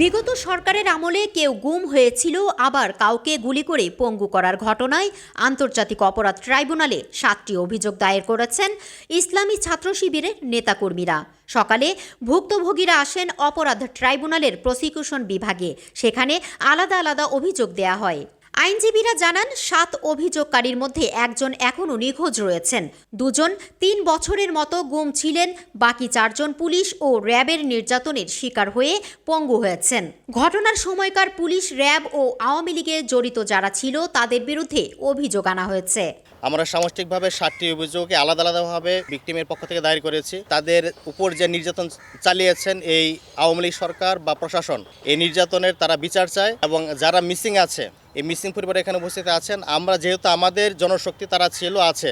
বিগত সরকারের আমলে কেউ গুম হয়েছিল, আবার কাউকে গুলি করে পঙ্গু করার ঘটনায় আন্তর্জাতিক অপরাধ ট্রাইব্যুনালে 7টি অভিযোগ দায়ের করেছেন ইসলামী ছাত্র শিবিরের নেতাকর্মীরা। সকালে ভুক্তভোগীরা আসেন অপরাধ ট্রাইব্যুনালের প্রসিকিউশন বিভাগে। সেখানে আলাদা আলাদা অভিযোগ দেয়া হয়। আইনজীবীরা জানান, 7 অভিযোগকারীর মধ্যে একজন এখনও নিখোঁজ রয়েছেন, 2 জন 3 বছরের মতো গুম ছিলেন, বাকি 4 জন পুলিশ ও র্যাবের নির্যাতনের শিকার হয়ে পঙ্গু হয়েছেন। ঘটনার সময়কার পুলিশ, র্যাব ও আওয়ামী লীগে জড়িত যারা ছিল তাদের বিরুদ্ধে অভিযোগ আনা হয়েছে। আমরা সামষ্টিকভাবে 7টি অভিযোগে আলাদা আলাদাভাবে ভিকটিমের পক্ষ থেকে দায়ের করেছি। তাদের উপর যে নির্যাতন চালিয়েছেন এই আওয়ামী লীগ সরকার বা প্রশাসন, এই নির্যাতনের তারা বিচার চায় এবং যারা মিসিং আছে, এই মিসিং পরিবার এখানে উপস্থিত আছেন। আমরা যেহেতু আমাদের জনশক্তি তারা ছিল আছে,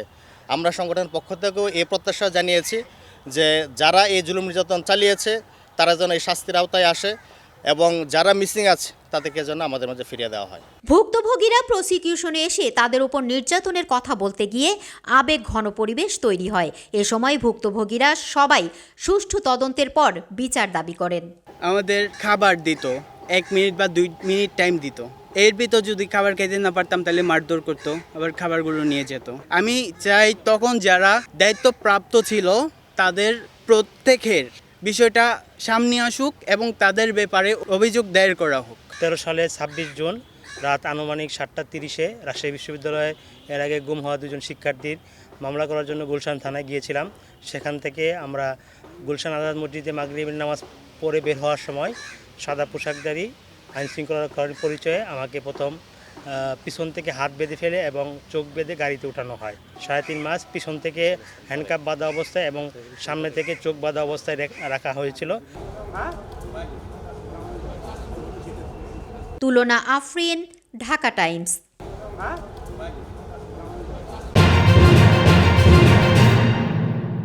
আমরা সংগঠনের পক্ষ থেকেও এই প্রত্যাশা জানিয়েছি যে যারা এই জুলুম নির্যাতন চালিয়েছে তারা যেন এই শাস্তির আওতায় আসে এবং যারা মিসিং আছে তাদেরকে যেন আমাদের মাঝে ফিরিয়ে দেওয়া হয়। ভুক্তভোগীরা প্রসিকিউশনে এসে তাদের উপর নির্যাতনের কথা বলতে গিয়ে আবেগ ঘন পরিবেশ তৈরি হয়। এ সময় ভুক্তভোগীরা সবাই সুষ্ঠু তদন্তের পর বিচার দাবি করেন। আমাদের খাবার দিত, 1 মিনিট বা 2 মিনিট টাইম দিত। এর ভিতর যদি খাবার খেতে না পারতাম তাহলে মারধর করতো, আবার খাবারগুলো নিয়ে যেত। আমি চাই তখন যারা দায়িত্বপ্রাপ্ত ছিল তাদের প্রত্যেকের বিষয়টা সামনে আসুক এবং তাদের ব্যাপারে অভিযোগ দায়ের করা হোক। 13 সালে 26 জুন রাত আনুমানিক 7:30-এ রাজশাহী বিশ্ববিদ্যালয়ে এর আগে গুম হওয়া 2 জন শিক্ষার্থীর মামলা করার জন্য গুলশান থানায় গিয়েছিলাম। সেখান থেকে আমরা গুলশান আজাদ মসজিদে মাগরিবের নামাজ পড়ে বের হওয়ার সময় সাদা পোশাকধারী আইনশৃঙ্খলা রক্ষাকারীর পরিচয়ে আমাকে প্রথম পিছন থেকে হাত বেঁধে ফেলে এবং চোখ বেঁধে গাড়িতে উঠানো হয়। 3.5 মাস পিছন থেকে হ্যান্ডকাপ বাঁধা অবস্থায় এবং সামনে থেকে চোখ বাঁধা অবস্থায় রাখা হয়েছিল। তুলনা আফরিন, ঢাকা টাইমস।